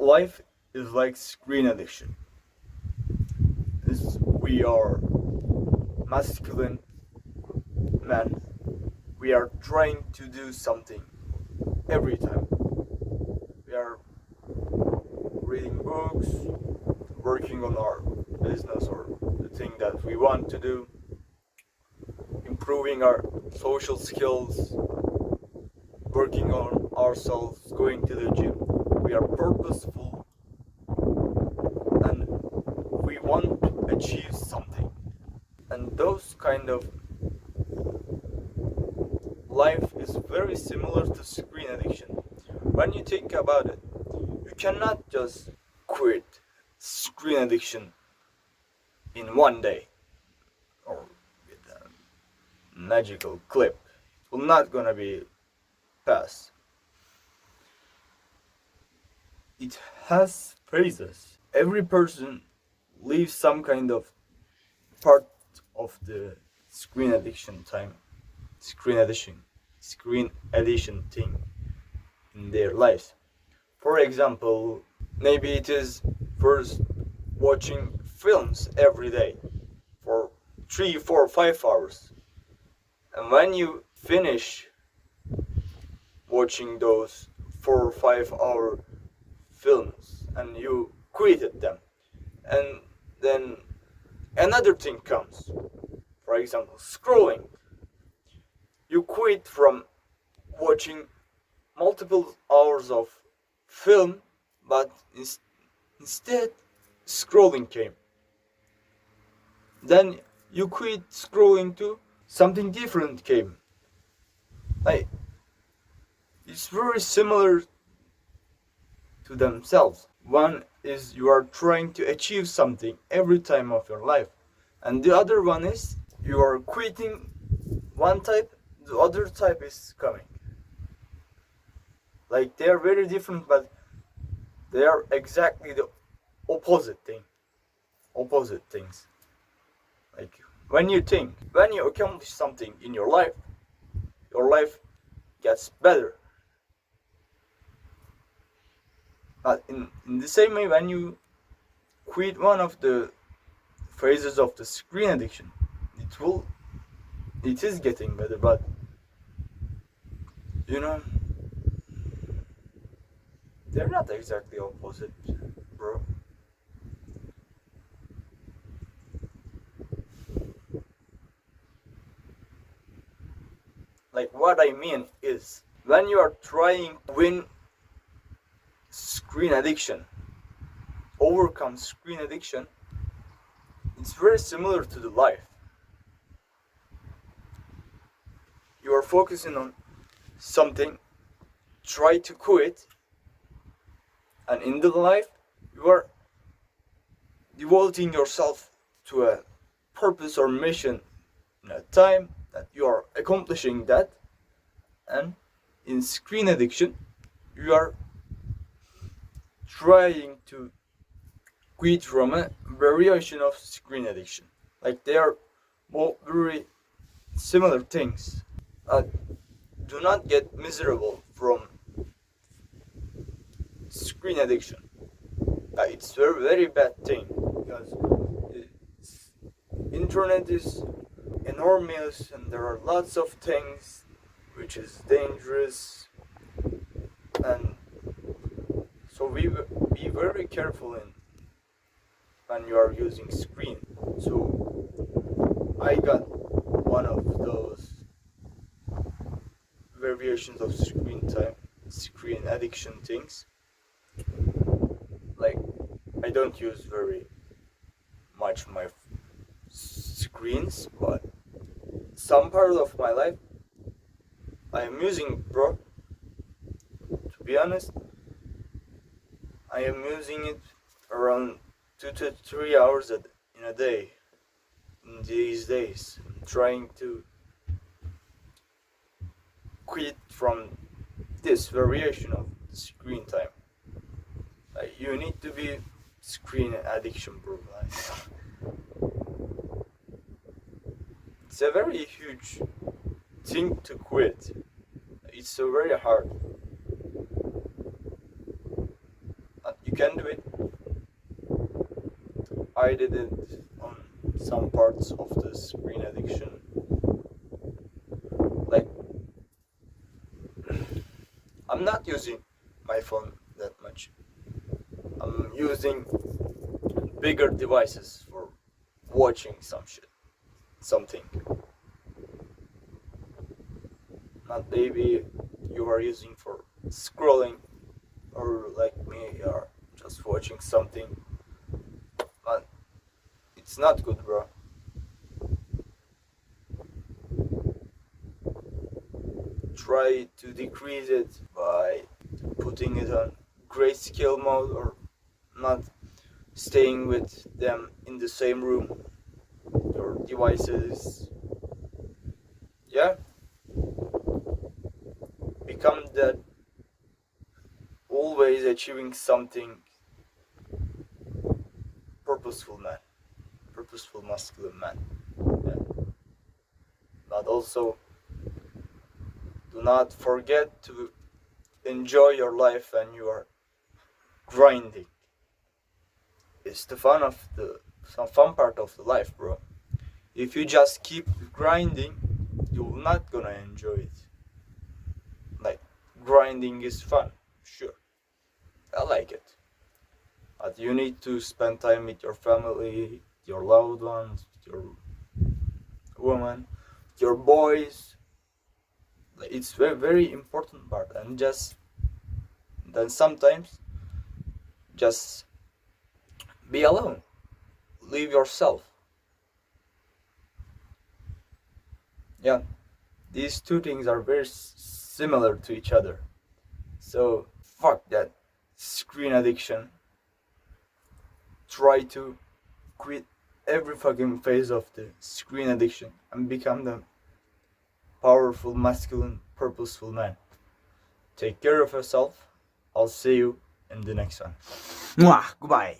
Life is like screen addiction. We are masculine men. We are trying to do something every time. We are reading books, working on our business or the thing that we want to do, improving our social skills, working on ourselves, going to the gym. We are purposeful and we want to achieve something. And those kind of life is very similar to screen addiction. When you think about it, you cannot just quit screen addiction in one day or with a magical clip. It will not gonna be fast. It has phases. Every person leaves some kind of part of the screen addiction time, screen addiction thing in their lives. For example, maybe it is first watching films every day for 3, 4, 5 hours. And when you finish watching those 4 or 5 hour films and you quitted them, and then another thing comes, for example, scrolling. You quit from watching multiple hours of film, but instead scrolling came. Then you quit scrolling too, something different came. Like, it's very similar to themselves. One is you are trying to achieve something every time of your life, and the other one is you are quitting one type, the other type is coming. Like, they are very different, but they are exactly the opposite things. Like, when you accomplish something in your life gets better. But in the same way, when you quit one of the phases of the screen addiction, it is getting better, but you know, they're not exactly opposite, bro. Like, what I mean is, when you are trying to win screen addiction, overcome screen addiction, it's very similar to the life. You are focusing on something, try to quit, and in the life, you are devoting yourself to a purpose or mission in a time that you are accomplishing that. And in screen addiction, you are trying to quit from a variation of screen addiction. Like, they are both very similar things. Do not get miserable from screen addiction. It's a very, very bad thing, because internet is enormous and there are lots of things which is dangerous, and so we be very careful when you are using screen. So I got one of those variations of screen addiction things. Like, I don't use very much my screens, but some part of my life I am using, bro. To be honest, I am using it around 2 to 3 hours in a day. In these days, I'm trying to quit from this variation of screen time. You need to be screen addiction, bro. It's a very huge thing to quit. It's so very hard. You can do it. I did it on some parts of the screen addiction. Like, I'm not using my phone that much. I'm using bigger devices for watching something. Not maybe you are using for scrolling, or like me, you are just watching something. But it's not good, bro. Try to decrease it by putting it on grayscale mode, or not staying with them in the same room, your devices. Yeah, become that always achieving something purposeful masculine man. Yeah. But also, do not forget to enjoy your life when you are grinding. It's the some fun part of the life, bro. If you just keep grinding, you're not gonna enjoy it. Like, grinding is fun, sure, I like it, but you need to spend time with your family, your loved ones, your woman, your boys. It's very, very important part. And just then sometimes just be alone, leave yourself. Yeah, these two things are very similar to each other. So fuck that screen addiction. Try to quit every fucking phase of the screen addiction and become the powerful, masculine, purposeful man. Take care of yourself. I'll see you in the next one. Mwah! Goodbye.